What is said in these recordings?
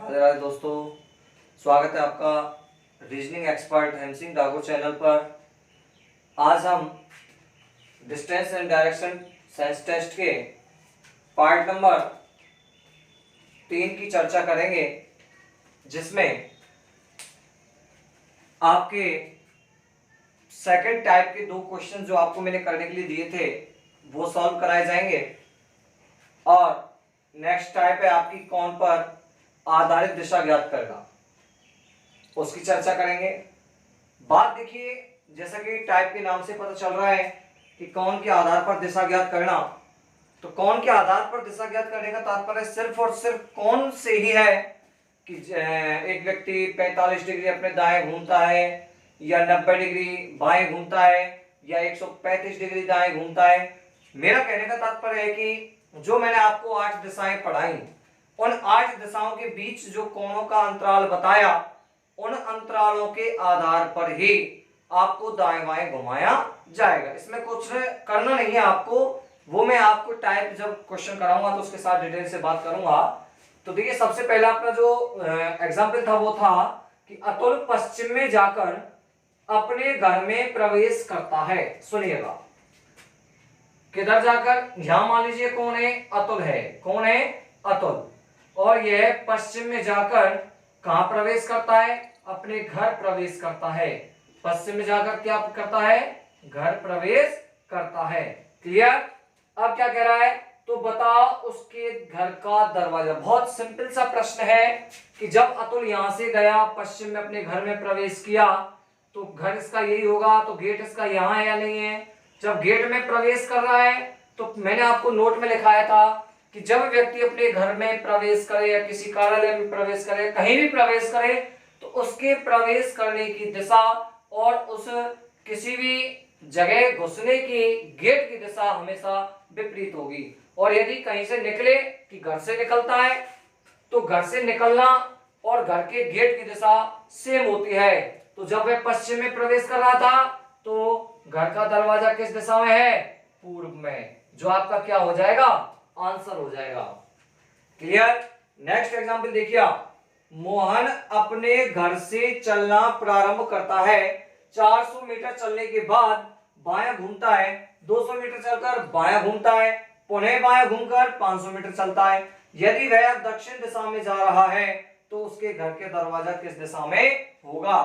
राधे राधे दोस्तों, स्वागत है आपका reasoning expert Hemsingh Thakur channel पर। आज हम distance and direction science test के पार्ट नंबर 3 की चर्चा करेंगे, जिसमें आपके सेकंड टाइप के 2 क्वेश्चन जो आपको मैंने करने के लिए दिए थे वो सॉल्व कराए जाएंगे। और नेक्स्ट टाइप है आपकी कौन पर आधारित दिशा ज्ञात करना, उसकी चर्चा करेंगे। बात देखिए, जैसा कि टाइप के नाम से पता चल रहा है कि कौन के आधार पर दिशा ज्ञात करना, तो कौन के आधार पर दिशा ज्ञात करने का तात्पर्य सिर्फ और सिर्फ कौन से ही है कि एक व्यक्ति 45 डिग्री अपने दाएं घूमता है या 90 डिग्री बाएं घूमता है या 135 डिग्री दाएं घूमता है। मेरा कहने का तात्पर्य है कि जो मैंने आपको 8 दिशाएं पढ़ाई, उन 8 दिशाओं के बीच जो कोणों का अंतराल बताया, उन अंतरालों के आधार पर ही आपको दाएं बाएं घुमाया जाएगा। इसमें कुछ करना नहीं है आपको, वो मैं आपको टाइप जब क्वेश्चन कराऊंगा तो उसके साथ डिटेल से बात करूंगा। तो देखिए, सबसे पहला अपना जो एग्जाम्पल था वो था कि अतुल पश्चिम में जाकर अपने घर में प्रवेश करता है। सुनिएगा, किधर जाकर, यहां मान लीजिए कौन है, अतुल है। कौन है, अतुल। और यह पश्चिम में जाकर कहां प्रवेश करता है, अपने घर प्रवेश करता है। पश्चिम में जाकर क्या करता है, घर प्रवेश करता है। क्लियर। अब क्या कह रहा है, तो बताओ उसके घर का दरवाजा। बहुत सिंपल सा प्रश्न है कि जब अतुल यहां से गया, पश्चिम में अपने घर में प्रवेश किया, तो घर इसका यही होगा, तो गेट इसका यहां है या नहीं है। जब गेट में प्रवेश कर रहा है तो मैंने आपको नोट में लिखाया था कि जब व्यक्ति अपने घर में प्रवेश करे या किसी कार्यालय में प्रवेश करे, कहीं भी प्रवेश करे, तो उसके प्रवेश करने की दिशा और उस किसी भी जगह घुसने की गेट की दिशा हमेशा विपरीत होगी। और यदि कहीं से निकले कि घर से निकलता है, तो घर से निकलना और घर के गेट की दिशा सेम होती है। तो जब वह पश्चिम में प्रवेश कर रहा था तो घर का दरवाजा किस दिशा में है, पूर्व में, जो आपका क्या हो जाएगा, आंसर हो जाएगा। क्लियर। नेक्स्ट एग्जांपल देखिए आप। मोहन अपने घर से चलना प्रारंभ करता है। 400 मीटर चलने के बाद बायां घूमता है, 200 मीटर चलकर बायां घूमता है, पुनः बायां घूमकर 500 मीटर चलता है। यदि वह दक्षिण दिशा में जा रहा है तो उसके घर के दरवाजा किस दिशा में होगा।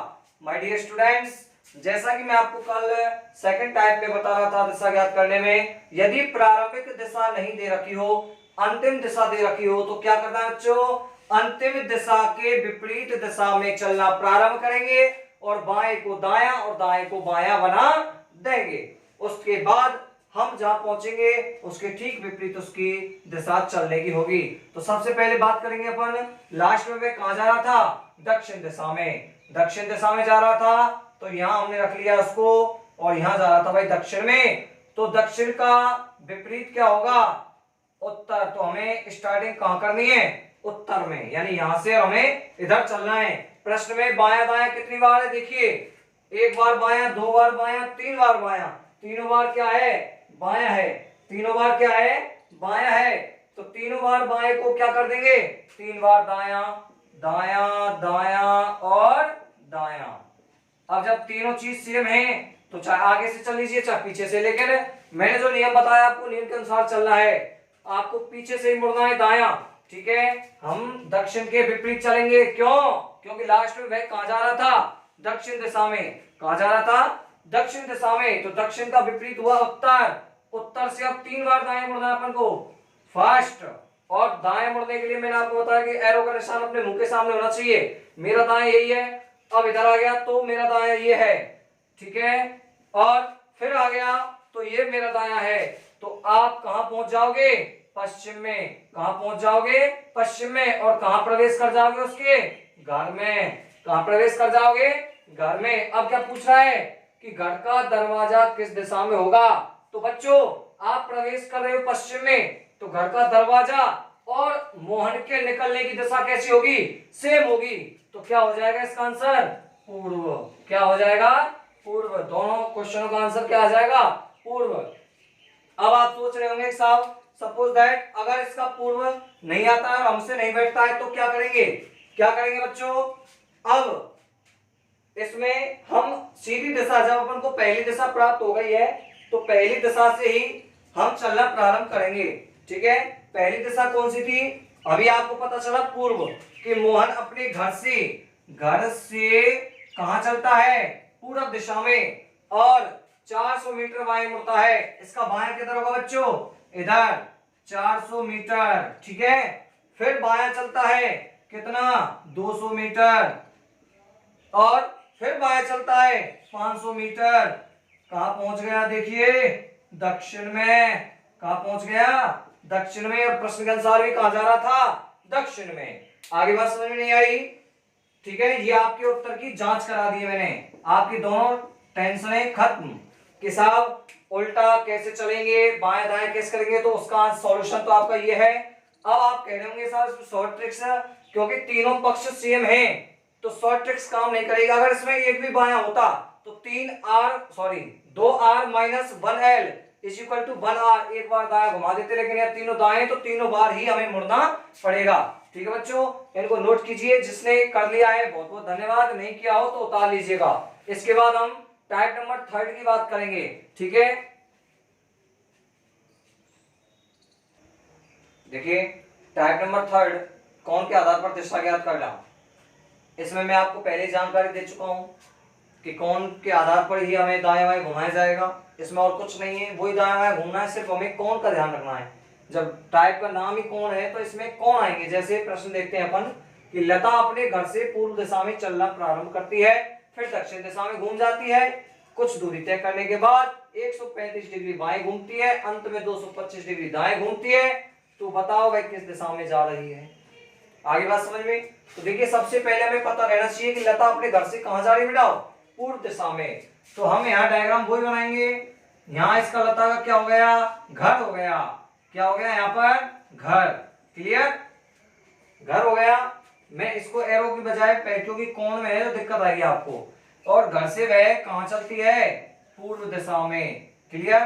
माय डियर स्टूडेंट्स, जैसा कि मैं आपको कल सेकंड टाइप में बता रहा था दिशा ज्ञात करने में, यदि प्रारंभिक दिशा नहीं दे रखी हो, अंतिम दिशा दे रखी हो, तो क्या करना है बच्चों, अंतिम दिशा के विपरीत दिशा में चलना प्रारंभ करेंगे और बाएं को दायां और दाएं को बायां बना देंगे। उसके बाद हम जहां पहुंचेंगे उसके ठीक विपरीत उसकी दिशा चलने की होगी। तो सबसे पहले बात करेंगे अपन, लास्ट में वह कहां जा रहा था, दक्षिण दिशा में। दक्षिण दिशा में जा रहा था तो यहां हमने रख लिया उसको, और यहां जा रहा था भाई दक्षिण में। तो दक्षिण का विपरीत क्या होगा, उत्तर। तो हमें स्टार्टिंग कहां करनी है, उत्तर में, यानी यहां से हमें इधर चलना है। प्रश्न में बायां दायां कितनी बार है, देखिए, एक बार बायां, 2 बार बायां, 3 बार बायां, तीनों बार क्या है, बायां है। तीनों बार क्या है, बायां है। तो तीनों बार बाएं को क्या कर देंगे, 3 बार दायां, दायां, दायां और दायां। अब जब तीनों चीज सेम है तो चाहे आगे से चल लीजिए चाहे पीछे से, लेकिन मैंने जो नियम बताया आपको नियम के अनुसार चलना है। आपको पीछे से ही मुड़ना है, दायां। ठीक है, हम दक्षिण के विपरीत चलेंगे। क्यों, क्योंकि लास्ट में वह कहां जा रहा था, दक्षिण दिशा में। कहां जा रहा था, दक्षिण दिशा में। तो दक्षिण का विपरीत हुआ उत्तर। उत्तर से अब 3 बार दाएं मुड़ना है अपन को, फर्स्ट। और दाएं मुड़ने के लिए मैंने आपको बताया कि एरो का निशान अपने मुंह के सामने होना चाहिए। मेरा दाएं यही है, अब इधर आ गया तो मेरा दायां ये है। ठीक है, और फिर आ गया तो ये मेरा दायां है। तो आप कहां पहुंच जाओगे, पश्चिम में। कहां पहुंच जाओगे, पश्चिम में। और कहां प्रवेश कर जाओगे, उसके घर में। कहां प्रवेश कर जाओगे, घर में। अब क्या पूछ रहा है कि घर का दरवाजा किस दिशा में होगा। तो बच्चों, आप प्रवेश कर रहे हो पश्चिम में, तो घर का दरवाजा और मोहन के निकलने की दिशा कैसी होगी, सेम होगी। तो क्या हो जाएगा इसका आंसर, पूर्व। क्या हो जाएगा, पूर्व। दोनों क्वेश्चनों का आंसर क्या आ जाएगा, पूर्व। अब आप सोच रहे होंगे साहब, सपोज दैट अगर इसका पूर्व नहीं आता है और हमसे नहीं बैठता है तो क्या करेंगे, क्या करेंगे बच्चों, अब इसमें हम सीधी दिशा, जब अपन को पहली दिशा प्राप्त हो गई है तो पहली दिशा से ही हम चलना प्रारंभ करेंगे। ठीक है, पहली दिशा कौन सी थी, अभी आपको पता चला पूर्व, कि मोहन अपने घर से कहां चलता है, पूरब दिशा में, और 400 मीटर बाएं मुड़ता है। इसका बायां किधर होगा बच्चों, इधर 400 मीटर। ठीक है, फिर बायां चलता है कितना, 200 मीटर, और फिर बाएं चलता है 500 मीटर। कहां पहुंच गया देखिए, दक्षिण में। कहां पहुंच गया, दक्षिण में। और प्रश्न के अनुसार भी कहां जा रहा था, दक्षिण में। आगे बात समझ में नहीं आई। ठीक है, ये आपके उत्तर की जांच करा दी है मैंने, आपकी दोनों टेंशनें खत्म कि साहब उल्टा कैसे चलेंगे, बाएं दाएं कैसे करेंगे, तो उसका सॉल्यूशन तो आपका ये है। अब आप कह रहे होंगे साहब शॉर्ट ट्रिक्स, क्योंकि तीनों पक्ष सेम हैं तो शॉर्ट ट्रिक्स काम नहीं करेगा। अगर इसमें एक भी बायां होता तो 2r minus 1l is equal to 1r, एक बार दाएं घुमा देते, लेकिन यह तीनों दाएं तो तीनों बार ही हमें मुड़ना पड़ेगा। ठीक है बच्चों, इनको नोट कीजिए, जिसने कर लिया है बहुत बहुत धन्यवाद, नहीं किया हो तो उतार लीजिएगा। इसके बाद हम टाइप नंबर 3 की बात करेंगे। ठीक है, देखिए टाइप नंबर 3 कौन के आधार पर दिशा ज्ञात करना। इसमें मैं आपको पहले जानकारी दे चुका हूं कि कौन के आधार पर ही हमें दाएं बाएं घुमाया जाएगा, इसमें और कुछ नहीं है, वही दाएं बाएं घूमना है, सिर्फ हमें कौन का ध्यान रखना है। जब टाइप का नाम ही कौन है तो इसमें कौन आएंगे। जैसे प्रश्न देखते हैं अपन कि लता अपने घर से पूर्व दिशा में चलना प्रारंभ करती है, फिर दक्षिण दिशा में घूम जाती है, कुछ दूरी तय करने के बाद 135 डिग्री बाएं घूमती है, अंत में 225 डिग्री दाएं घूमती है। तो बताओ वह किस दिशा में जा रही है। आगे बात समझ में। तो देखिए सबसे पहले हमें पता रहना चाहिए कि लता अपने घर से कहां जा रही है बेटा, पूर्व दिशा में। तो हम यहाँ डायग्राम वही बनाएंगे, यहाँ इसका लता का क्या हो गया, घर हो गया। क्या हो गया यहाँ पर, घर। क्लियर, घर हो गया। मैं इसको एरो की बजाय, क्योंकि कोण में है तो दिक्कत आएगी आपको। और घर से वह कहां चलती है, पूर्व दिशा में। क्लियर,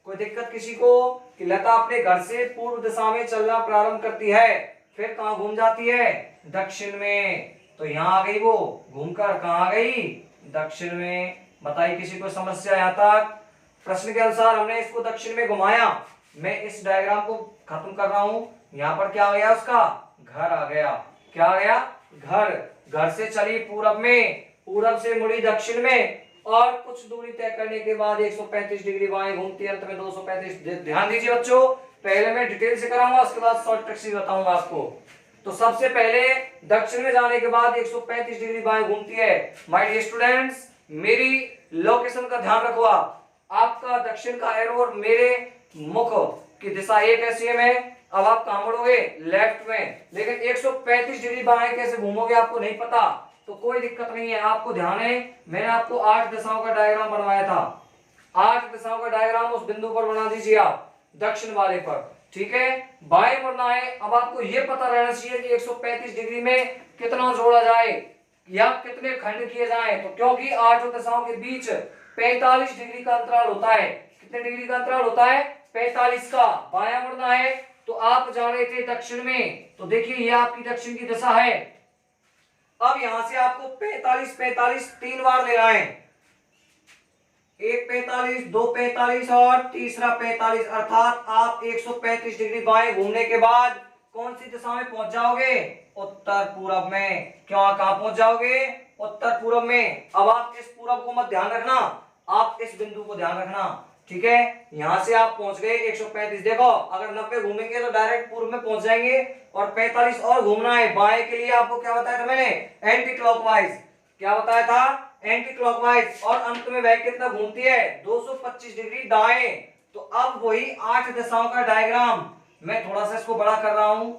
कोई दिक्कत किसी को, कि लता अपने घर से पूर्व दिशा में चलना प्रारंभ करती है, फिर कहां घूम जाती है, दक्षिण में। तो यहां आ गई, वो घूमकर कहां आ गई, दक्षिण में। बताइए किसी को समस्या यहां तक। प्रश्न के अनुसार हमने इसको दक्षिण में घुमाया। मैं इस डायग्राम को खत्म कर रहा हूं। यहां पर क्या आ गया, उसका घर आ गया। क्या आ गया, घर। घर से चली पूरब में, पूरब से मुड़ी दक्षिण में, और कुछ दूरी तय करने के बाद 135 डिग्री बाएं घूमती है, अंत में 235। ध्यान दीजिए बच्चों, पहले मैं डिटेल से कराऊंगा, उसके बाद शॉर्ट ट्रिक्स भी बताऊंगा आपको। तो सबसे पहले दक्षिण में जाने के बाद 135 डिग्री बाएं घूमती है। माय डियर स्टूडेंट्स, मेरी लोकेशन का ध्यान रखो आप। आपका दक्षिण का एरो और मेरे मुख की दिशा एक है, सेम है। अब आप कहां मुड़ोगे, लेफ्ट में। लेकिन 135 डिग्री बाएं कैसे घूमोगे आपको नहीं पता, तो कोई दिक्कत नहीं है। आपको ध्यान है, मैंने आपको 8 दिशाओं का डायग्राम बनवाया था। 8 दिशाओं का डायग्राम उस बिंदु पर बना दीजिए आप, दक्षिण वाले पर। ठीक है, बाएं मुड़ना है। अब आपको यह पता रहना चाहिए कि 135 डिग्री में कितना जोड़ा जाए या कितने खंड किए जाएं। तो क्योंकि 8 दिशाओं के बीच 45 डिग्री का अंतराल होता है। कितने डिग्री का अंतराल होता है, 45 का। बायां मुड़ना है, तो आप जा रहे थे दक्षिण में, तो देखिए ये आपकी दक्षिण की दिशा है। अब यहां से आपको 45 45 3 बार लेना है। एक 45, 2 45 और तीसरा 45, अर्थात आप 135 डिग्री बाएं घूमने के बाद कौन सी दिशा में पहुंच जाओगे, उत्तर पूरब में। क्यों, कहां पहुंच जाओगे, उत्तर पूरब में। अब आप इस पूरब को मत ध्यान रखना, आप इस बिंदु को ध्यान रखना। ठीक है, यहां से आप पहुंच गए 135। देखो अगर 90 घूमेंगे तो डायरेक्ट पूर्व में पहुंच जाएंगे, और 45 और घूमना है बाएं के लिए। आपको क्या बताया था मैंने, एंटी क्लॉकवाइज। क्या बताया था, एंटी क्लॉकवाइज। और अंत में वह कितना घूमती है, 225 डिग्री दाएं। तो अब वही 8 दिशाओं का डायग्राम, मैं थोड़ा सा इसको बड़ा कर रहा हूं।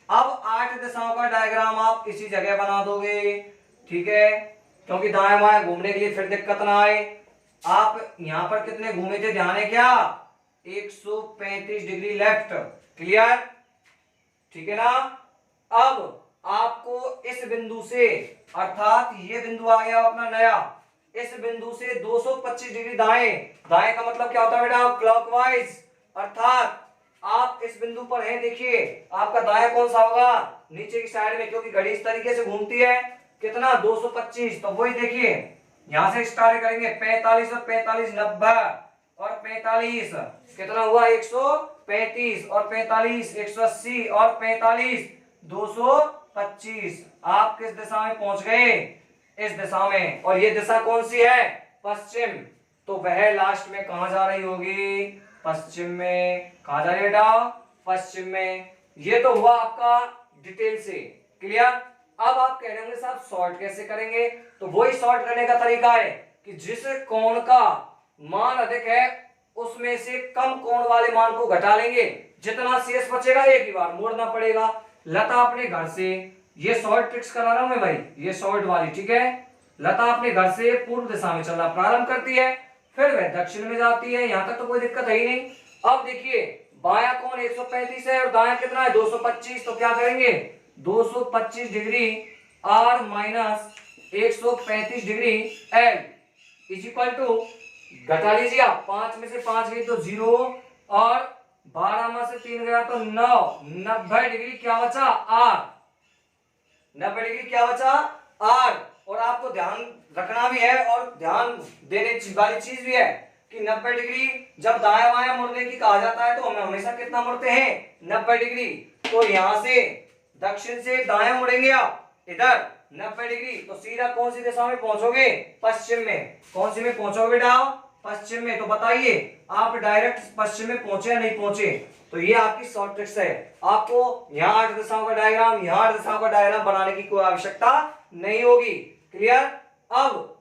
अब 8 दिशाओं का डायग्राम आप इसी जगह बना दोगे। ठीक है, क्योंकि दाएं बाएं घूमने के लिए फिर दिक्कत ना आए। आप यहां पर कितने घूमे थे, ध्यान है क्या, 135 डिग्री लेफ्ट। क्लियर, ठीक है ना। अब आपको इस बिंदु से, अर्थात ये बिंदु आ गया अपना नया, इस बिंदु से 225 डिग्री दाएं। दाएं का मतलब क्या होता है बेटा, क्लॉकवाइज। अर्थात आप इस बिंदु पर हैं, देखिए आपका दाया कौन सा होगा, नीचे की साइड में, क्योंकि घड़ी इस तरीके से घूमती है। कितना 225, तो वही देखिए यहां से स्टार्ट करेंगे 45 और 45 90 और 45 कितना हुआ 135 और 45 180 और 45 225। आप किस दिशा में पहुंच गए, इस दिशा में, और ये दिशा कौन सी है, पश्चिम, तो वह लास्ट में कहां जा रही होगी, पश्चिम में। कहां जा रही है बेटा, पश्चिम में। ये तो हुआ आपका डिटेल से क्लियर। अब आप कह रहे होंगे साहब सॉर्ट कैसे करेंगे, तो वही सॉर्ट करने का तरीका है कि जिस कोण का मान अधिक है उसमें से कम कोण वाले मान को घटा लेंगे, जितना शेष बचेगा एक ही बार मोड़ना पड़ेगा। लता अपने घर से, ये शॉर्ट ट्रिक्स करा रहा हूं मैं भाई, ये शॉर्ट वाली, ठीक है। लता अपने घर से पूर्व दिशा में चलना प्रारंभ करती है, फिर वह दक्षिण में जाती है, यहां तक तो कोई दिक्कत है ही नहीं। अब देखिए बायां कोण 135 है और दायां कितना है 225, तो क्या करेंगे 225 degree r minus 135 degree l is equal to, घटा लीजिए आप, 5 में से 5 गई तो 0 और 12 में से 3 गया तो 9, 90 डिग्री क्या बचा r, 90 डिग्री क्या बचा r। और आपको ध्यान रखना भी है और ध्यान देने वाली चीज भी है कि 90 डिग्री जब दाया बायां मुड़ने की कहा जाता है तो हम हमेशा कितना मुड़ते हैं 90 डिग्री। तो यहां से दक्षिण से दायां मुड़ेंगे आप इधर 90 डिग्री, तो सीधा कौन सी दिशा में पहुंचोगे, पश्चिम में। कौन सी में पहुंचोगे बेटा, पश्चिम में। तो बताइए आप डायरेक्ट पश्चिम में पहुंचे या नहीं पहुंचे, तो ये आपकी शॉर्ट ट्रिक्स है। आपको यहाँ 8 दिशाओं का डायग्राम, यहाँ 8 दिशाओं का डायग्राम बनाने की कोई आवश्यकता नहीं होगी, क्लियर। अब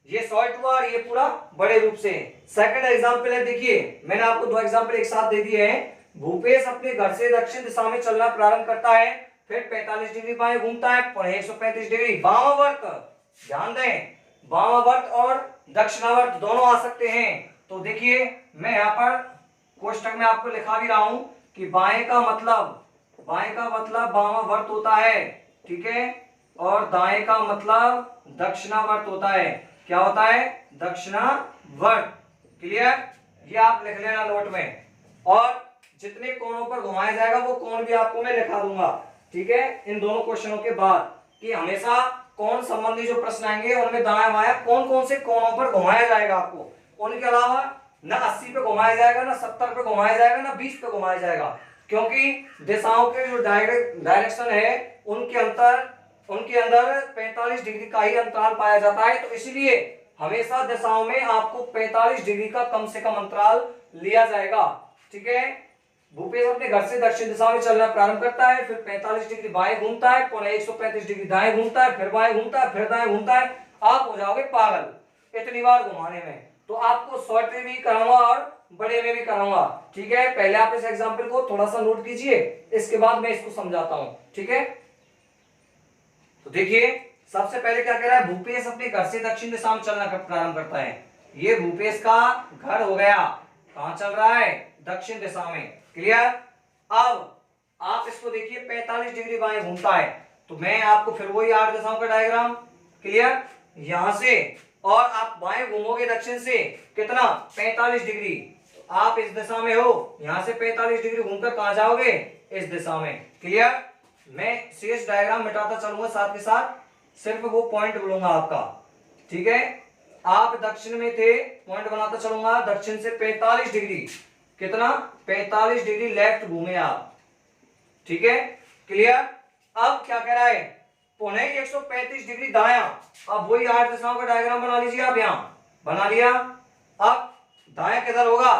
ये शॉर्ट हुआ और ये पूरा बड़े रूप से। सेकंड एग्जांपल है, देखिए मैंने आपको 2 एग्जांपल एक साथ दे दिए हैं। भूपेश अपने घर से दक्षिण दिशा में चलना प्रारंभ करता है, फिर 45 डिग्री बाएं घूमता है, पुनः 135 डिग्री वामावर्त। ध्यान दें वामावर्त और दक्षिणावर्त दोनों आ सकते हैं। तो देखिए मैं यहाँ पर कोष्टक में आपको लिखा भी रहा हूं कि बाएं का मतलब वामावर्त होता है, ठीक है, और दाएं का मतलब दक्षिणावर्त होता है। क्या होता है, दक्षिणावर्त, क्लियर। ये आप लिख लेना नोट में, और जितने कोणों पर घुमाया जाएगा वो कोण भी आपको मैं लिखा दूंगा, ठीक है, इन दोनों क्वेश्चनों के बाद, कि हमेशा कोण संबंधी जो प्रश्न आएंगे उनमें दायां बायां कौन कौन से कोणों पर घुमाया जाएगा आपको। उनके अलावा ना 80 पे घुमाया जाएगा, ना 70 पे घुमाया जाएगा, ना 20 पे घुमाया जाएगा, क्योंकि दिशाओं के जो डायरेक्शन है उनके अंदर 45 डिग्री का ही अंतराल पाया जाता है। तो इसलिए हमेशा दिशाओं में आपको 45 डिग्री का कम से कम अंतराल लिया जाएगा, ठीक है। भूपेश अपने घर से दक्षिण दिशा में चलना प्रारंभ करता है, फिर 45 डिग्री बाएं घूमता है, पुनः 135 डिग्री दाएं घूमता है, फिर बाएं घूमता है, फिर दाएं घूमता है। आप हो जाओगे पागल इतनी बार घुमाने में। तो आपको शॉर्ट में भी कराऊंगा और बड़े में भी कराऊंगा, ठीक है। पहले आप इस एग्जाम्पल को थोड़ा सा नोट कीजिए, इसके बाद मैं इसको समझाता हूं, ठीक है। तो देखिए सबसे पहले क्या कह रहा है, भूपेश अपने घर से दक्षिण दिशा में चलना प्रारंभ करता है। ये भूपेश का घर हो गया, कहां चल रहा है, दक्षिण दिशा में, क्लियर। अब आप इसको देखिए 45 डिग्री बाएं घूमता है, तो मैं आपको फिर वही 8 दिशाओं का डायग्राम, क्लियर। यहां से और आप बाएं घूमोगे दक्षिण से कितना 45 डिग्री, तो आप इस दिशा में हो, यहां से 45 डिग्री घूमकर कहां जाओगे, इस दिशा में, क्लियर। मैं शेष डायग्राम मिटाता चलूंगा, साथ के साथ सिर्फ वो पॉइंट बोलूंगा आपका, ठीक है। आप दक्षिण में थे, पॉइंट बनाता चलूंगा, दक्षिण से 45 डिग्री, कितना 45 डिग्री लेफ्ट घूमे आप, ठीक है, क्लियर। अब क्या कह रहा है, पुनः 135 डिग्री दायां। अब वही 8 दिशाओं का डायग्राम बना लीजिए आप, यहां बना लिया। अब दायां किधर होगा,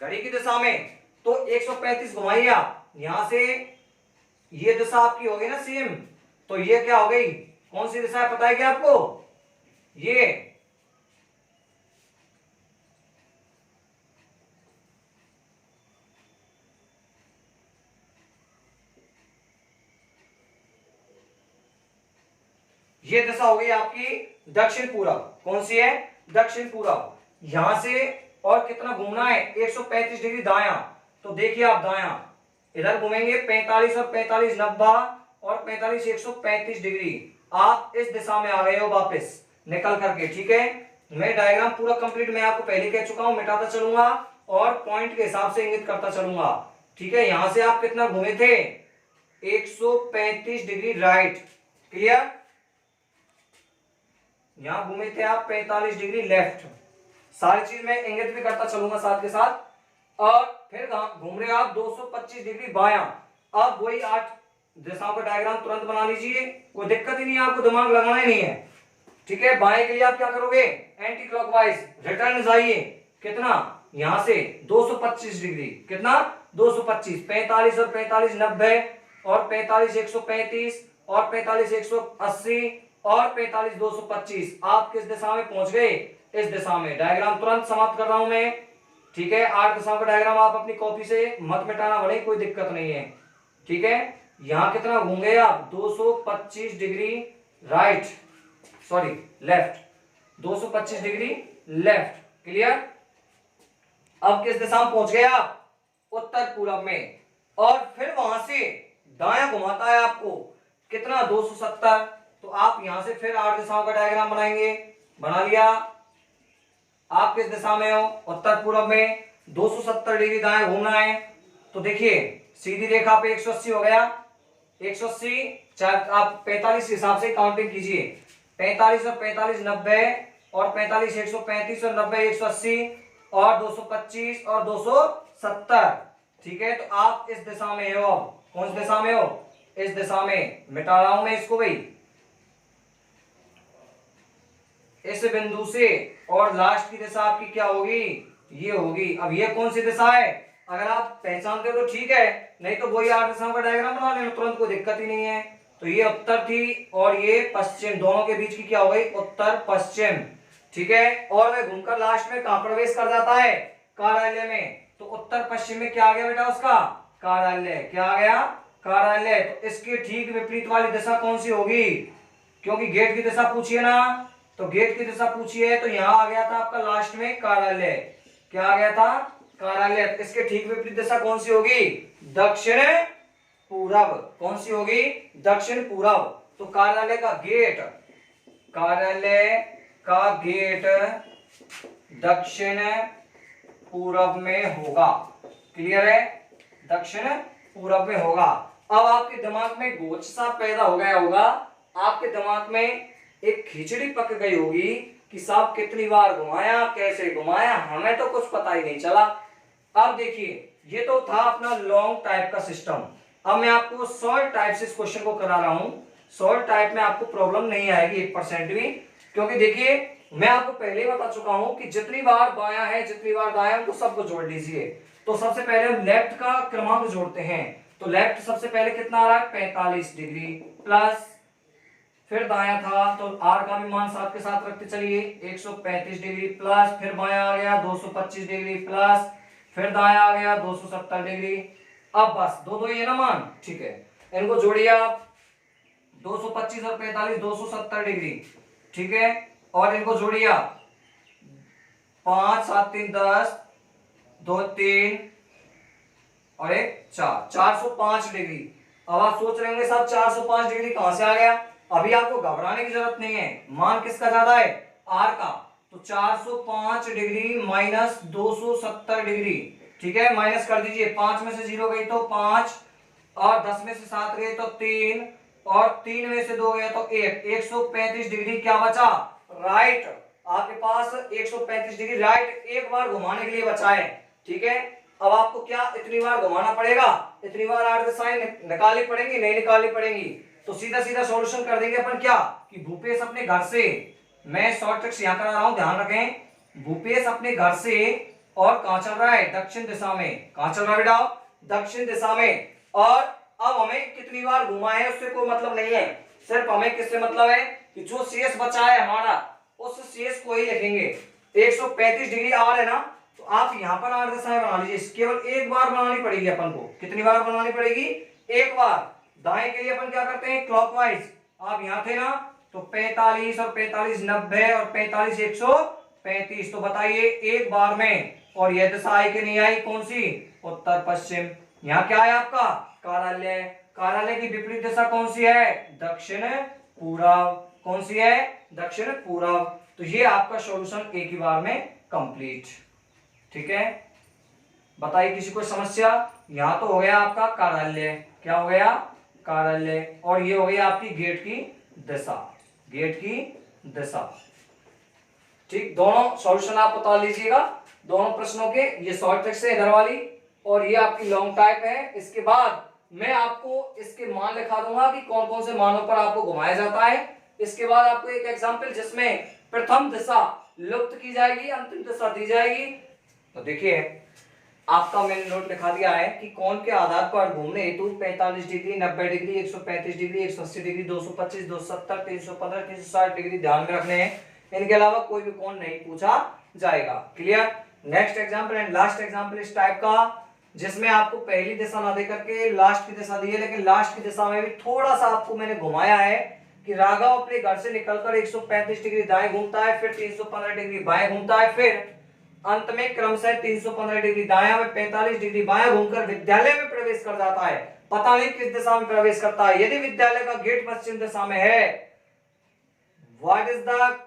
घड़ी की दिशा में, तो 135 घुमाइए आप, यहां से ये दिशा आपकी होगी ना सेम, तो ये क्या हो गई, कौन सी दिशा है पता है क्या आपको, ये दिशा हो गई आपकी दक्षिण पूरब। कौन सी है, दक्षिण पूरब। यहां से और कितना घूमना है 135 डिग्री दायां, तो देखिए आप दायां इधर घूमेंगे 45 और 45 90 और 45 135 डिग्री। आप इस दिशा में आ गए हो वापस निकल करके, ठीक है। मैं डायग्राम पूरा कंप्लीट मैं आपको पहले कह चुका हूं, मिटाता चलूंगा और पॉइंट के हिसाब से इंगित करता चलूंगा। ठीक है, यहां से आप कितना घूमे थे 135 डिग्री राइट, क्लियर। यहां घूमे थे आप 45 डिग्री लेफ्ट, सारी चीज मैं इंगित भी करता चलूंगा साथ के साथ। और फिर घूम रहे आप 225 डिग्री बायां। अब वही 8 दिशाओं का डायग्राम तुरंत बना लीजिए, कोई दिक्कत ही नहीं है, आपको दिमाग लगाना ही नहीं है, ठीक है। बाएं के लिए आप क्या करोगे, एंटी क्लॉकवाइज रिटर्न जाइए, कितना यहां से 225 डिग्री, कितना 225, 45 और 45 90, और 45 135, और 45 180, और 45 225। आप किस दिशा में पहुंच गए, इस दिशा में। डायग्राम तुरंत समाप्त कर रहा हूं मैं, ठीक है। 8 दिशाओं का डायग्राम आप अपनी कॉपी से मत मिटाना, बड़े कोई दिक्कत नहीं है, ठीक है। यहां कितना घूम गए आप 225 degree right, sorry left, 225 degree left, clear. अब किस दिशा में पहुंच गए आप, उत्तर पूर्व में। और फिर वहां से दायां घुमाता है आपको, कितना 270। तो आप यहां से फिर 8 दिशाओं का डायग्राम बनाएंगे, बना लिया। आप किस दिशा में हो, उत्तर पूर्व में, 270 डिग्री दाएं घूमना है। तो देखिए सीधी रेखा पे 180 हो गया, 180, आप 45 के हिसाब से काउंटिंग कीजिए, 45 और 45 90, और 45 135, और 90 180, और 225 और 270, ठीक है। तो आप इस दिशा में हो, कौन सी दिशा में हो, इस दिशा में। मिटा रहा हूं मैं इसको भाई, इस बिंदु से, और लास्ट की दिशा आपकी क्या होगी, ये होगी। अब ये कौन सी दिशा है, अगर आप पहचानते हो तो ठीक है, नहीं तो वही 8 दिशाओं का डायग्राम बना लेना तुरंत, कोई दिक्कत ही नहीं है। तो ये उत्तर थी और ये पश्चिम, दोनों के बीच की क्या हो गई, उत्तर पश्चिम, ठीक है। और वह घूमकर लास्ट में कहां प्रवेश कर जाता है, कार्यालय में। तो उत्तर पश्चिम में क्या आ गया बेटा उसका, कार्यालय, क्या आ गया, कार्यालय। तो इसके ठीक विपरीत वाली दिशा कौन सी होगी, क्योंकि गेट की दिशा पूछिए ना, तो गेट की दिशा पूछी है, तो यहां आ गया था आपका लास्ट में कार्यालय, क्या आ गया था, कार्यालय। इसके ठीक विपरीत दिशा कौन सी होगी, दक्षिण पूरब, कौन सी होगी, दक्षिण पूरब। तो कार्यालय का गेट, कार्यालय का गेट दक्षिण पूरब में होगा, क्लियर है, दक्षिण पूरब में होगा। अब आपके दिमाग में गोच सा पैदा हो गया होगा, आपके दिमाग में एक खिचड़ी पक गई होगी कि साहब कितनी बार घुमाया, कैसे घुमाया, हमें तो कुछ पता ही नहीं चला। अब देखिए ये तो था अपना लॉन्ग टाइप का सिस्टम। अब मैं आपको शॉर्ट टाइप से इस क्वेश्चन को करा रहा हूं। शॉर्ट टाइप में आपको प्रॉब्लम नहीं आएगी 1% भी, क्योंकि देखिए मैं आपको पहले ही बता चुका हूं कि जितनी बार बायां है जितनी बार दायां है, तो सबको जोड़ लीजिए। तो सबसे पहले हम लेफ्ट का क्रमांक जोड़ते हैं। तो लेफ्ट सबसे पहले कितना आ रहा है, 45 डिग्री प्लस, फिर दायां था तो आर का भी मान साथ के साथ रखते चलिए, 135 डिग्री प्लस, फिर बायां आ गया 225 डिग्री प्लस, फिर दायां आ गया 270 डिग्री। अब बस दो दो ही है ना मान, ठीक है, इनको जोड़िए आप, 225 और 45 270 डिग्री, ठीक है। और इनको जोड़िए आप, 5 7 3 10, 2 3 और 1 4, 405 डिग्री। अब आप सोच रहे होंगे साहब 405 डिग्री कहां से आ गया। अभी आपको घबराने की जरूरत नहीं है, मान किसका ज्यादा है, आर का। तो 405 डिग्री माइनस 270 डिग्री, ठीक है, माइनस कर दीजिए। 5 में से 0 गई तो 5, और 10 में से 7 गए तो 3, और 3 में से 2 गया तो 1, 135 डिग्री क्या बचा, राइट। आपके पास 135 डिग्री राइट एक बार घुमाने के लिए बचा है, ठीक है। अब आपको क्या इतनी बार घुमाना पड़ेगा, इतनी बार 8 दिशाएं निकालनी पड़ेंगी, नहीं निकालनी पड़ेंगी। तो सीधा सीधा सॉल्यूशन कर देंगे अपन क्या, कि भूपेश अपने घर से, मैं शॉर्ट ट्रिक्स यहां करा रहा हूं, ध्यान रखें। भूपेश अपने घर से और कहां चल रहा है, दक्षिण दिशा में। कहां चल रहा है बेटा, दक्षिण दिशा में। और अब हमें कितनी बार घुमा है उससे कोई मतलब नहीं है, सिर्फ हमें किससे मतलब है कि जो शेष बचा है हमारा, उस शेष को ही लिखेंगे। 135 डिग्री आर है ना, तो आप यहां पर 8 दिशाएं बना लीजिए। केवल एक बार बनानी पड़ेगी अपन को, कितनी बार बनानी पड़ेगी, एक बार। दाएं के लिए अपन क्या करते हैं, क्लॉकवाइज। आप यहां थे ना, तो 45 और 45 90, और 45 135। तो बताइए एक बार में, और यह दिशा आई कि नहीं आई, कौन सी, उत्तर पश्चिम। यहाँ क्या है आपका, कार्यालय। कार्यालय की विपरीत दिशा कौन सी है, दक्षिण पूरब। कौन सी है, दक्षिण पूरब। तो ये आपका सॉल्यूशन एक ही बार में कंप्लीट, ठीक है। बताइए किसी को समस्या। यहाँ तो हो गया आपका कार्यालय, क्या हो गया, कार्यालय, और ये हो गई आपकी गेट की दिशा, गेट की दिशा। ठीक, दोनों सॉल्यूशन आप बता लीजिएगा दोनों प्रश्नों के। ये शॉर्ट ट्रिक्स है इधर वाली, और ये आपकी लॉन्ग टाइप है। इसके बाद मैं आपको इसके मान लिखा दूंगा कि कौन कौन से मानों पर आपको घुमाया जाता है। इसके बाद आपको एक एग्जाम्पल जिसमें प्रथम दिशा लुप्त की जाएगी, अंतिम दिशा दी जाएगी। तो देखिए आपका मैंने नोट लिखा दिया है कि कोण के आधार पर घूमने हेतु 45 degree, 90 degree, 135 degree, 180 degree, 225, 270, 315, 360 degree ध्यान में रखने हैं। इनके अलावा कोई भी कोण नहीं पूछा जाएगा। Clear. Next example and last example इस टाइप का, जिसमें आपको पहली दिशा ना दे करके लास्ट की दिशा दी है, लेकिन लास्ट की दिशा में भी थोड़ा सा आपको मैंने घुमाया है कि राघव अपने घर से निकलकर 135 डिग्री दाएं घूमता है, फिर 315 डिग्री बाएं घूमता है, फिर अंत में क्रमशः 315 डिग्री दायां में 45 डिग्री बायां घूमकर विद्यालय में प्रवेश कर जाता है। पता नहीं किस दिशा में प्रवेश करता है। यदि विद्यालय का गेट पश्चिम दिशा में है, व्हाट इज द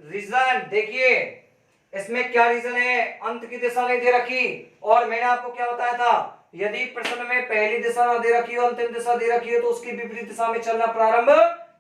रीजन। देखिए इसमें क्या रीजन है, अंत की दिशा नहीं दे रखी, और मैंने आपको क्या बताया था, यदि प्रश्न में पहली दिशा ना दे रखी हो, अंतिम दिशा दे रखी हो, तो उसकी विपरीत दिशा में चलना प्रारंभ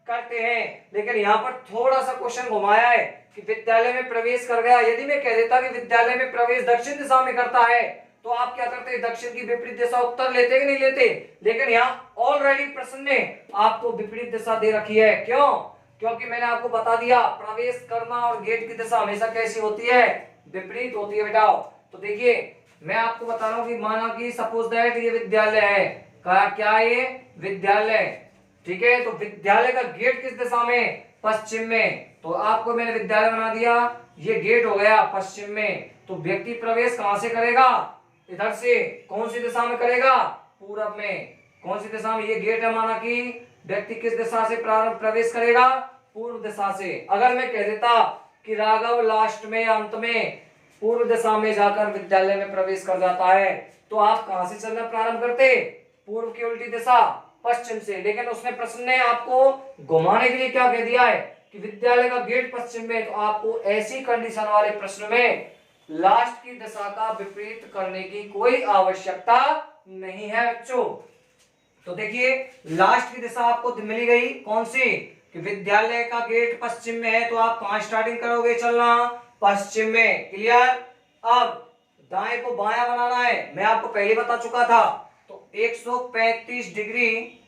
करते हैं। लेकिन यहाँ पर थोड़ा सा क्वेश्चन घुमाया है कि विद्यालय में प्रवेश कर गया। यदि मैं कह देता कि विद्यालय में प्रवेश दक्षिण दिशा में करता है, तो आप क्या करते, दक्षिण की विपरीत दिशा उत्तर लेते कि नहीं लेते। लेकिन यहाँ ऑलरेडी प्रश्न ने आपको विपरीत दिशा दे रखी है। क्यों, क्योंकि मैंने आपको बता दिया प्रवेश करना और गेट की दिशा हमेशा कैसी होती है, विपरीत होती है बेटा। तो देखिए मैं आपको बता रहा हूं कि माना कि सपोज दैट ये विद्यालय है, क्या ये विद्यालय, ठीक है। तो विद्यालय का गेट किस दिशा में, पश्चिम में। तो आपको मैंने विद्यालय बना दिया, ये गेट हो गया पश्चिम में। तो व्यक्ति प्रवेश कहां से करेगा, इधर से। कौन सी दिशा में करेगा, पूरब में। कौन सी दिशा में, ये गेट है, माना कि व्यक्ति किस दिशा से प्रारंभ प्रवेश करेगा, पूर्व दिशा से। अगर मैं कह देता कि राघव लास्ट में, अंत में पूर्व दिशा में जाकर विद्यालय में प्रवेश कर जाता है, तो आप कहां से चलना प्रारंभ करते, पूर्व की उल्टी दिशा, पश्चिम से। लेकिन उसने प्रश्न ने आपको घुमाने के लिए क्या कह दिया है कि विद्यालय का गेट पश्चिम में। तो आपको ऐसी कंडीशन वाले प्रश्न में लास्ट की दिशा का विपरीत करने की कोई आवश्यकता नहीं है बच्चों। तो देखिए लास्ट की दिशा आपको मिली गई कौन सी, कि विद्यालय का गेट पश्चिम में है, तो आप कहां स्टार्टिंग करोगे चलना, पश्चिम में। क्लियर। अब दाएं को बायां बनाना है, मैं आपको पहले बता चुका था। तो 135 डिग्री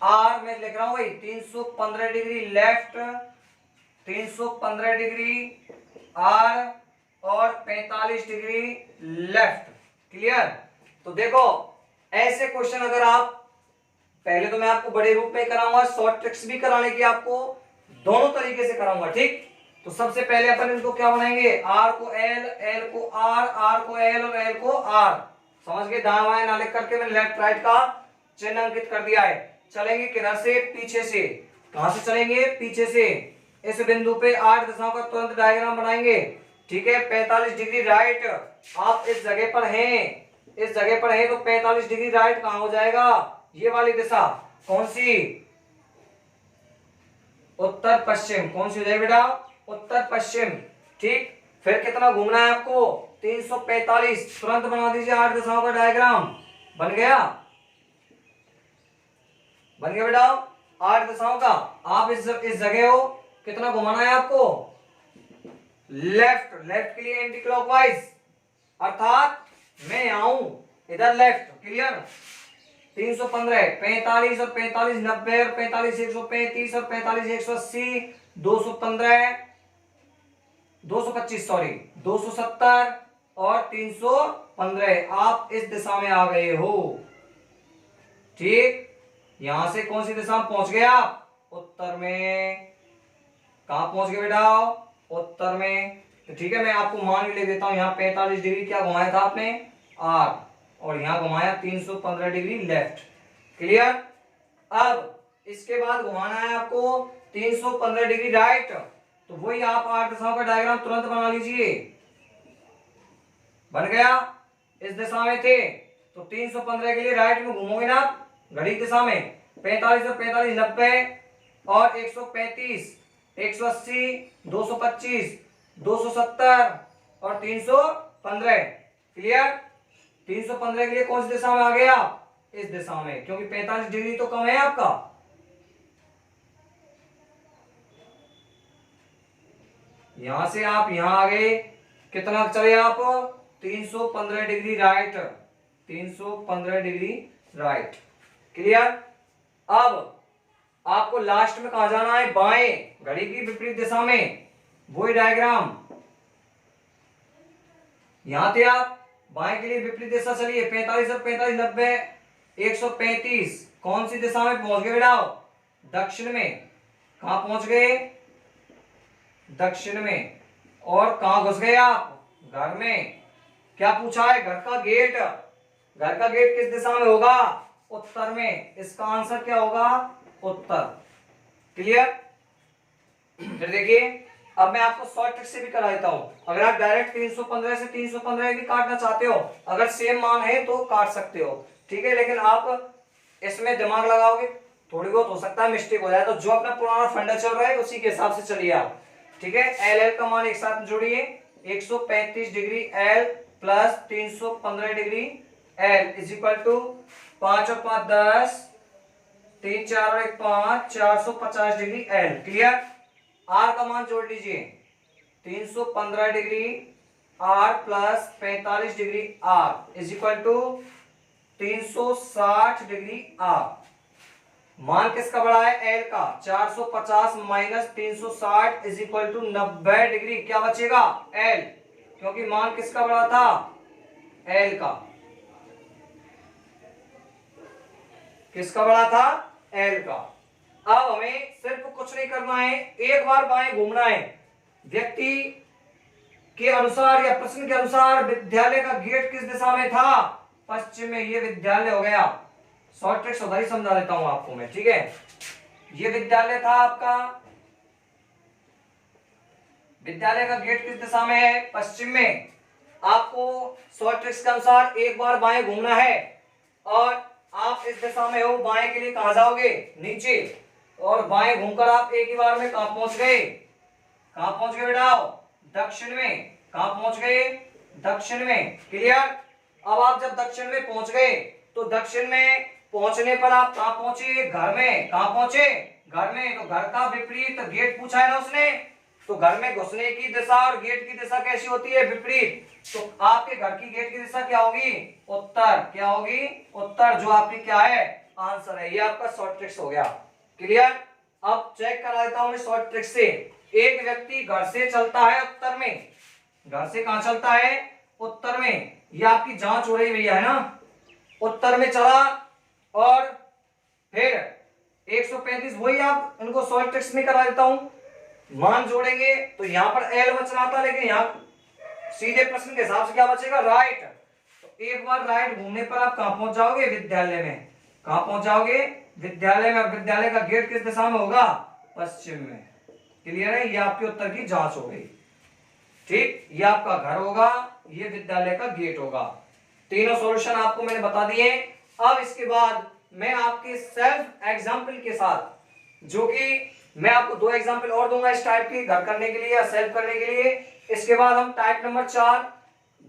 आर में लिख रहा हूं भाई, 315 डिग्री लेफ्ट, 315 डिग्री आर और 45 डिग्री लेफ्ट। क्लियर। तो देखो ऐसे क्वेश्चन अगर आप, पहले तो मैं आपको बड़े रूप में कराऊंगा, शॉर्ट ट्रिक्स भी कराने की आपको दोनों तरीके से कराऊंगा। ठीक, तो सबसे पहले अपन इनको क्या बनाएंगे, आर को एल, एल को आर, आर को एल और एल को आर। समझ गए, दाएं बाएं ना लिख करके मैंने लेफ्ट राइट का चिन्ह अंकित कर दिया है। चलेंगे किधर से, पीछे से। कहां से चलेंगे, पीछे से। इस बिंदु पे 8 दिशाओं का तुरंत डायग्राम बनाएंगे। ठीक है, 45 डिग्री राइट, आप इस जगह पर हैं, इस जगह पर है, तो 45 डिग्री राइट कहां हो जाएगा, ये वाली दिशा। कौन सी, उत्तर पश्चिम। कौन सी हो जाएगी बेटा, उत्तर पश्चिम। ठीक, फिर कितना घूमना है आपको, 345। तुरंत बना दीजिए 8 दिशाओं का डायग्राम। बन गया, बन गया बेटा 8 दिशाओं का। आप इस जगह हो, कितना घुमाना है आपको, लेफ्ट। लेफ्ट के लिए एंटी क्लॉकवाइज, अर्थात मैं आऊं इधर लेफ्ट। क्लियर। 315, 45 और 45 90 और 45 135 और 45 180, 215 225 सॉरी 270 और 315। आप इस दिशा में आ गए हो। ठीक, यहां से कौन सी दिशा में पहुंच गए आप, उत्तर में। कहां पहुंच गए बेटा, उत्तर में। तो ठीक है, मैं आपको मान भी ले देता हूं। यहाँ 45 डिग्री क्या घुमाया था आपने, आर, और यहां घुमाया 315 डिग्री लेफ्ट। क्लियर। अब इसके बाद घुमाना है आपको 315 डिग्री राइट। तो वही आप 8 दिशाओं का डायग्राम तुरंत बना लीजिए। बन गया, इस दिशा में थे तो 315 के लिए राइट में घूमोगे ना घड़ी दिशा में। 45 और 45 90 और 135 180 225 270 और 315। क्लियर। 315 के लिए कौन सी दिशा में आ गया? इस दिशा में, क्योंकि 45 डिग्री तो कम है आपका। यहां से आप यहां आ गए, कितना चले आप? 315 degree right, 315 degree right. Clear? अब आपको लास्ट में कहा जाना है? बाएं, घड़ी की विपरीत दिशा में। वही डायग्राम यहां थे आप, बाएं के लिए विपरीत दिशा चलिए। 45 और 45 90, 135। कौन सी दिशा में पहुंच गए बेटा? दक्षिण में। कहां पहुंच गए? दक्षिण में। और कहां घुस गए आप? घर में। क्या पूछा है? घर का गेट। घर का गेट किस दिशा में होगा? उत्तर में। इसका आंसर क्या होगा? उत्तर। क्लियर? फिर देखिए, अब मैं आपको शॉर्ट ट्रिक से भी करा देता हूं। अगर आप डायरेक्ट 315 से 315 भी काटना चाहते हो, अगर सेम मान है तो काट सकते हो, ठीक है। लेकिन आप इसमें दिमाग लगाओगे, थोड़ी बहुत हो सकता है मिस्टेक हो जाए, तो जो अपना पुराना फंडा चल रहा है उसी के हिसाब से चलिए आप, ठीक है। एल एल का मान एक साथ जोड़िए, 135 degree L plus 315 degree L is equal to 5 और 5 10, 3 4 और 1 5, 450 डिग्री एल। क्लियर? आर का मान जोड़ लीजिए, 315 degree R plus 45 degree R is equal to 360 degree R. मान किसका बड़ा है? एल का। 450 minus 360 is equal to 90 degree. क्या बचेगा? एल, क्योंकि मान किसका बड़ा था? एल का। किसका बड़ा था? एल का। अब हमें सिर्फ कुछ नहीं करना है, एक बार बाएं घूमना है। व्यक्ति के अनुसार या प्रश्न के अनुसार विद्यालय का गेट किस दिशा में था? पश्चिम में। ये विद्यालय हो गया। शॉर्ट ट्रिक उधर ही समझा देता हूं आपको मैं, ठीक है। ये विद्यालय था आपका, विद्यालय का गेट किस दिशा में है? पश्चिम में। आपको शॉर्ट ट्रिक्स के अनुसार एक बार बाएं घूमना है, और आप इस दिशा में हो, बाएं के लिए कहां जाओगे? नीचे। और बाएं घूमकर आप एक ही बार में कहां पहुंच गए? कहां पहुंच गए बेटा? दक्षिण में। कहां पहुंच गए? दक्षिण में। क्लियर? अब आप जब दक्षिण में पहुंच गए, तो दक्षिण में पहुंचने पर आप कहां पहुंचे? घर में। कहां पहुंचे? घर में। तो घर का विपरीत गेट पूछा है ना उसने, तो घर में घुसने की दिशा और गेट की दिशा कैसी होती है? विपरीत। तो आपके घर की गेट की दिशा क्या होगी? उत्तर। क्या होगी? उत्तर, जो आपकी क्या है? आंसर है। ये आपका शॉर्ट ट्रिक्स हो गया। क्लियर? अब चेक करा देता हूं मैं शॉर्ट ट्रिक से। एक व्यक्ति घर से चलता है उत्तर में। घर से कहां चलता है? उत्तर में। ये आपकी जांच हो रही भैया, है ना। उत्तर में चला, और फिर 135, वही आप इनको शॉर्ट ट्रिक्स में करा देता हूं। मान जोड़ेंगे तो यहां पर एल बच रहा था, लेकिन यहां सीधे प्रश्न के हिसाब से क्या बचेगा? राइट। तो एक बार राइट घूमने पर आप कहां पहुंच जाओगे? विद्यालय में। कहां पहुंच जाओगे? विद्यालय में। और विद्यालय का गेट किस दिशा में होगा? पश्चिम में। क्लियर है? ये आपके उत्तर की जांच हो गई। ठीक, ये आपका घर होगा, ये विद्यालय का गेट होगा। तीनों सॉल्यूशन आपको मैंने बता दिए। अब इसके बाद मैं आपके सेल्फ एग्जाम्पल के साथ, जो कि मैं आपको 2 एग्जाम्पल और दूंगा इस टाइप की, घर करने के लिए या सेल्फ करने के लिए। इसके बाद हम टाइप नंबर 4,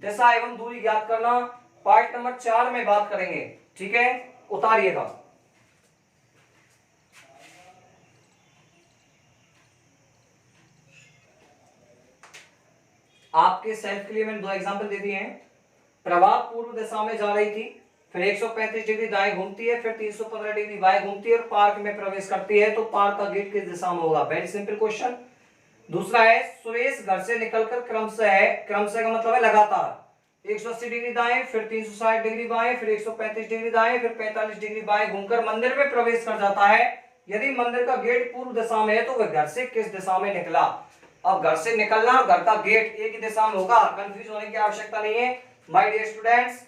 दिशा एवं दूरी ज्ञात करना, पार्ट नंबर 4 में बात करेंगे। ठीक है, उतारिएगा। आपके सेल्फ के लिए मैंने 2 एग्जाम्पल दे दिए हैं। प्रभाव पूर्व दिशा में जा रही थी, फिर 135 डिग्री दाएं घूमती है, फिर 315 डिग्री बाएं घूमती है और पार्क में प्रवेश करती है। तो पार्क का गेट किस दिशा में होगा? Very simple question. दूसरा है, सुरेश घर से निकलकर क्रमशः है, क्रमशः का मतलब है लगातार, 180 डिग्री दाएं, फिर 360 डिग्री बाएं, फिर 135 डिग्री दाएं, फिर 45 डिग्री बाएं घूमकर मंदिर में प्रवेश कर जाता है। यदि मंदिर का गेट पूर्व दिशा में है तो वह घर से किस दिशा में निकला? अब घर से निकलना और घर का गेट एक ही दिशा में होगा, कंफ्यूज होने की आवश्यकता नहीं है। माय डियर स्टूडेंट्स,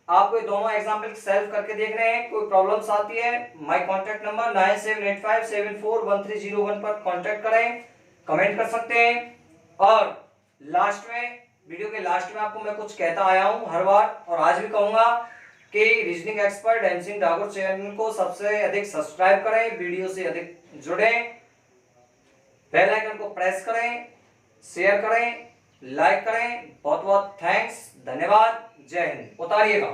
आपको दोनों एग्जाम्पल सॉल्व करके देखने हैं। कोई प्रॉब्लम्स आती है, माय कांटेक्ट नंबर 9785741301 पर कांटेक्ट करें, कमेंट कर सकते हैं। और लास्ट में, वीडियो के लास्ट में आपको मैं कुछ कहता आया हूं हर बार, और आज भी कहूंगा कि रीजनिंग एक्सपर्ट हेम सिंह ठाकुर चैनल को सबसे अधिक सब्सक्राइब करें, वीडियो से अधिक जुड़ें, बेल आइकन को प्रेस करें, शेयर करें, लाइक करें। बहुत बहुत थैंक्स, धन्यवाद। जय हिंद। उतारिएगा।